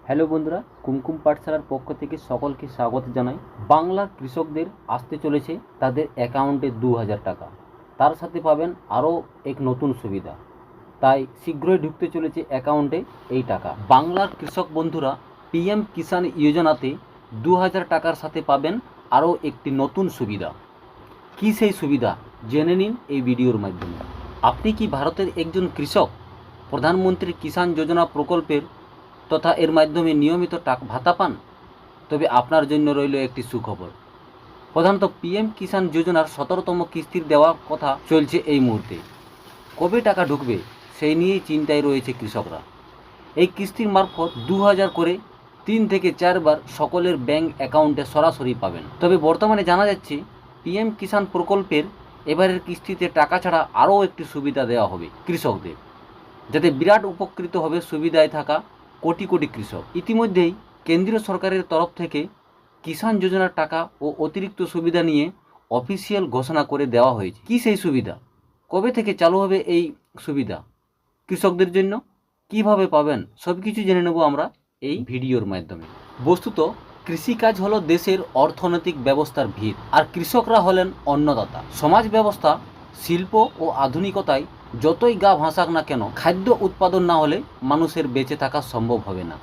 Hello বন্ধুরা, কুমকুম পাঠশালার পক্ষ থেকে সকলকে স্বাগত জানাই। বাংলার কৃষকদের আসতে চলেছে তাদের অ্যাকাউন্টে 2000 টাকা। তার সাথে পাবেন আরও এক নতুন সুবিধা, তাই শীঘ্রই ঢুকতে চলেছে অ্যাকাউন্টে এই টাকা। বাংলার কৃষক বন্ধুরা পিএম কিষাণ যোজনাতে 2000 টাকার সাথে পাবেন আরও একটি নতুন সুবিধা। কী সেই সুবিধা জেনে নিন এই ভিডিওর মাধ্যমে। আপনি কি ভারতের একজন কৃষক? প্রধানমন্ত্রী কিষাণ যোজনা প্রকল্পের তথা এর মাধ্যমে নিয়মিত ভাতা পান? তবে আপনার জন্য রইল একটি সুখবর। প্রধানত পিএম কিষাণ যোজনার 17তম কিস্তির দেওয়ার কথা চলছে এই মুহূর্তে। কবে টাকা ঢুকবে সেই নিয়েই চিন্তায় রয়েছে কৃষকরা। এই কিস্তির মারফত 2000 করে 3 থেকে 4 বার সকলের ব্যাংক অ্যাকাউন্টে সরাসরি পাবেন। তবে বর্তমানে জানা যাচ্ছে পিএম কিষাণ প্রকল্পের এবারের কিস্তিতে টাকা ছাড়া আরও একটি সুবিধা দেওয়া হবে কৃষকদের, যাতে বিরাট উপকৃত হবে সুবিধায় থাকা কোটি কোটি কৃষক। ইতিমধ্যেই কেন্দ্রীয় সরকারের তরফ থেকে কিষাণ যোজনার টাকা ও অতিরিক্ত সুবিধা নিয়ে অফিসিয়াল ঘোষণা করে দেওয়া হয়েছে। কী সেই সুবিধা, কবে থেকে চালু হবে এই সুবিধা কৃষকদের জন্য, কিভাবে পাবেন, সব কিছু জেনে নেব আমরা এই ভিডিওর মাধ্যমে। বস্তুত কৃষিকাজ হলো দেশের অর্থনৈতিক ব্যবস্থার ভিত, আর কৃষকরা হলেন অন্নদাতা। সমাজ ব্যবস্থা, শিল্প ও আধুনিকতায় যতই গা ভাসাক না কেন, খাদ্য উৎপাদন না হলে মানুষের বেঁচে থাকা সম্ভব হবে না।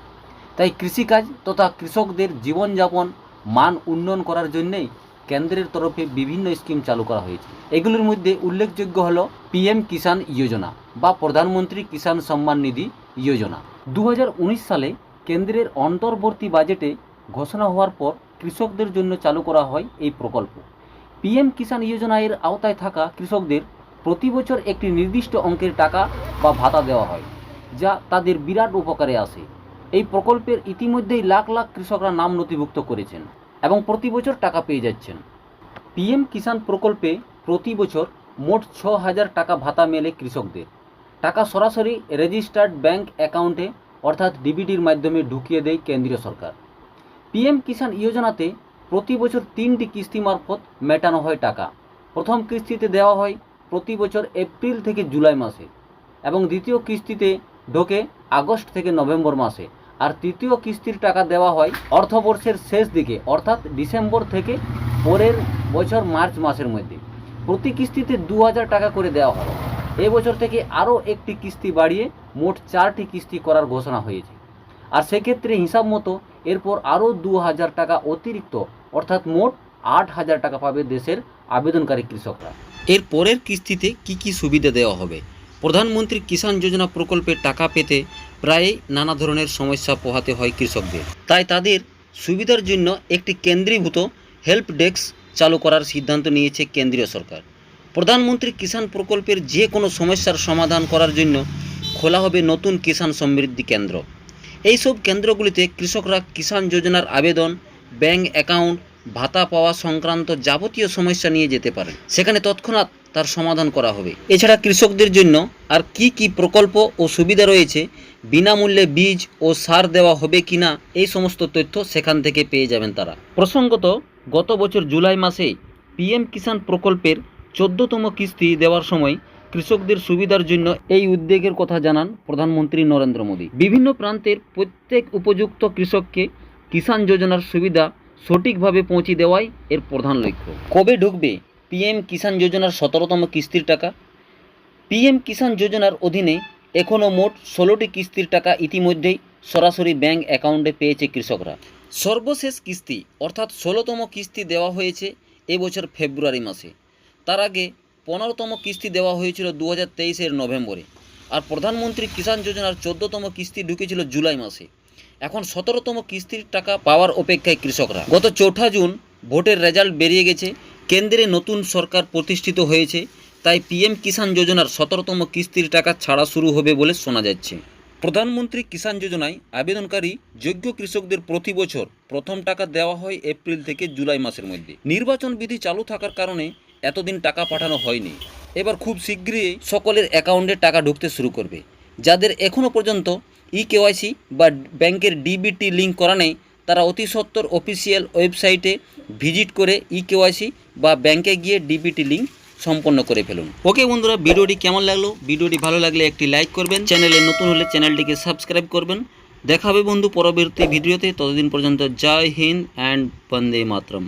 তাই কৃষিকাজ তথা কৃষকদের জীবনযাপন মান উন্নয়ন করার জন্যেই কেন্দ্রের তরফে বিভিন্ন স্কিম চালু করা হয়েছে। এগুলোর মধ্যে উল্লেখযোগ্য হলো পিএম কিষাণ যোজনা বা প্রধানমন্ত্রী কিষাণ সম্মান নিধি যোজনা। 2019 সালে কেন্দ্রের অন্তর্বর্তী বাজেটে ঘোষণা হওয়ার পর কৃষকদের জন্য চালু করা হয় এই প্রকল্প। পিএম কিষাণ যোজনা এর আওতায় থাকা কৃষকদের প্রতি বছর একটি নির্দিষ্ট অঙ্কের টাকা বা ভাতা দেওয়া হয়, যা তাদের বিরাট উপকারে আসে। এই প্রকল্পের ইতিমধ্যেই লাখ লাখ কৃষকরা নাম নথিভুক্ত করেছেন এবং প্রতি বছর টাকা পেয়ে যাচ্ছেন। পিএম কিষাণ প্রকল্পে প্রতি বছর মোট 6000 টাকা ভাতা মেলে কৃষকদের। টাকা সরাসরি রেজিস্টার্ড ব্যাংক অ্যাকাউন্টে অর্থাৎ ডিবিটির মাধ্যমে ঢুকিয়ে দেয় কেন্দ্রীয় সরকার। পিএম কিষাণ যোজনাতে প্রতি বছর 3টি কিস্তি মারফত মেটানো হয় টাকা। প্রথম কিস্তিতে দেওয়া হয় প্রতি বছর এপ্রিল থেকে জুলাই মাসে, এবং দ্বিতীয় কিস্তিতে ঢোকে আগস্ট থেকে নভেম্বর মাসে, আর তৃতীয় কিস্তির টাকা দেওয়া হয় অর্থবর্ষের শেষ দিকে অর্থাৎ ডিসেম্বর থেকে পরের বছর মার্চ মাসের মধ্যে। প্রতি কিস্তিতে 2000 টাকা করে দেওয়া হয়। এবছর থেকে আরও একটি কিস্তি বাড়িয়ে মোট 4টি কিস্তি করার ঘোষণা হয়েছে। আর সেক্ষেত্রে হিসাব মতো এরপর আরও 2000 টাকা অতিরিক্ত অর্থাৎ মোট 8000 টাকা পাবে দেশের আবেদনকারী কৃষকরা। এর পরের কিস্তিতে কি কি সুবিধা দেওয়া হবে? প্রধানমন্ত্রী কিষাণ যোজনা প্রকল্পের টাকা পেতে প্রায়ই নানা ধরনের সমস্যা পোহাতে হয় কৃষকদের। তাই তাদের সুবিধার জন্য একটি কেন্দ্রীভূত হেল্প ডেস্ক চালু করার সিদ্ধান্ত নিয়েছে কেন্দ্রীয় সরকার। প্রধানমন্ত্রী কিষাণ প্রকল্পের যে কোনো সমস্যার সমাধান করার জন্য খোলা হবে নতুন কিষাণ সমৃদ্ধি কেন্দ্র। এইসব কেন্দ্রগুলিতে কৃষকরা কিষাণ যোজনার আবেদন, ব্যাংক অ্যাকাউন্ট, ভাতা পাওয়া সংক্রান্ত যাবতীয় সমস্যা নিয়ে যেতে পারেন। সেখানে তৎক্ষণাৎ তার সমাধান করা হবে। এছাড়া কৃষকদের জন্য আর কি কি প্রকল্প ও সুবিধা রয়েছে, বিনামূল্যে বীজ ও সার দেওয়া হবে কিনা, এই সমস্ত তথ্য সেখান থেকে পেয়ে যাবেন তারা। প্রসঙ্গত, গত বছর জুলাই মাসে পিএম কিষাণ প্রকল্পের 14তম কিস্তি দেওয়ার সময় কৃষকদের সুবিধার জন্য এই উদ্যোগের কথা জানান প্রধানমন্ত্রী নরেন্দ্র মোদী। বিভিন্ন প্রান্তের প্রত্যেক উপযুক্ত কৃষককে কিষাণ যোজনার সুবিধা সঠিকভাবে পৌঁছে দেওয়াই এর প্রধান লক্ষ্য। কবে ঢুকবে পিএম কিষাণ যোজনার 17তম কিস্তির টাকা? পিএম কিষাণ যোজনার অধীনে এখনও মোট 16টি কিস্তির টাকা ইতিমধ্যেই সরাসরি ব্যাংক অ্যাকাউন্টে পেয়েছে কৃষকরা। সর্বশেষ কিস্তি অর্থাৎ 16তম কিস্তি দেওয়া হয়েছে এবছর ফেব্রুয়ারি মাসে। তার আগে 15তম কিস্তি দেওয়া হয়েছিল 2023-এর নভেম্বরে। আর প্রধানমন্ত্রী কিষাণ যোজনার 14তম কিস্তি ঢুকেছিল জুলাই মাসে। এখন 17তম কিস্তির টাকা পাওয়ার অপেক্ষায় কৃষকরা। গত 4 জুন ভোটের রেজাল্ট বেরিয়ে গেছে, কেন্দ্রে নতুন সরকার প্রতিষ্ঠিত হয়েছে, তাই পিএম কিষাণ যোজনার 17তম কিস্তির টাকা ছাড়া শুরু হবে বলে শোনা যাচ্ছে। প্রধানমন্ত্রী কিষাণ যোজনায় আবেদনকারী যোগ্য কৃষকদের প্রতি বছর প্রথম টাকা দেওয়া হয় এপ্রিল থেকে জুলাই মাসের মধ্যে। নির্বাচন বিধি চালু থাকার কারণে এতদিন টাকা পাঠানো হয়নি। এবার খুব শীঘ্রই সকলের অ্যাকাউন্টে টাকা ঢুকতে শুরু করবে। যাদের এখনও পর্যন্ত কেওয়াইসি বা ব্যাংকের ডিবিটি লিঙ্ক করা নেই, তারা অতি সত্বর অফিসিয়াল ওয়েবসাইটে ভিজিট করে কেওয়াইসি বা ব্যাংকে গিয়ে ডিবিটি লিঙ্ক সম্পন্ন করে ফেলুন। ওকে বন্ধুরা, ভিডিওটি কেমন লাগলো? ভিডিওটি ভালো লাগলে একটি লাইক করবেন, চ্যানেলে নতুন হলে চ্যানেলটিকে সাবস্ক্রাইব করবেন। দেখা হবে বন্ধু পরবর্তী ভিডিওতে। ততদিন পর্যন্ত জয় হিন্দ অ্যান্ড বন্দে মাতরম।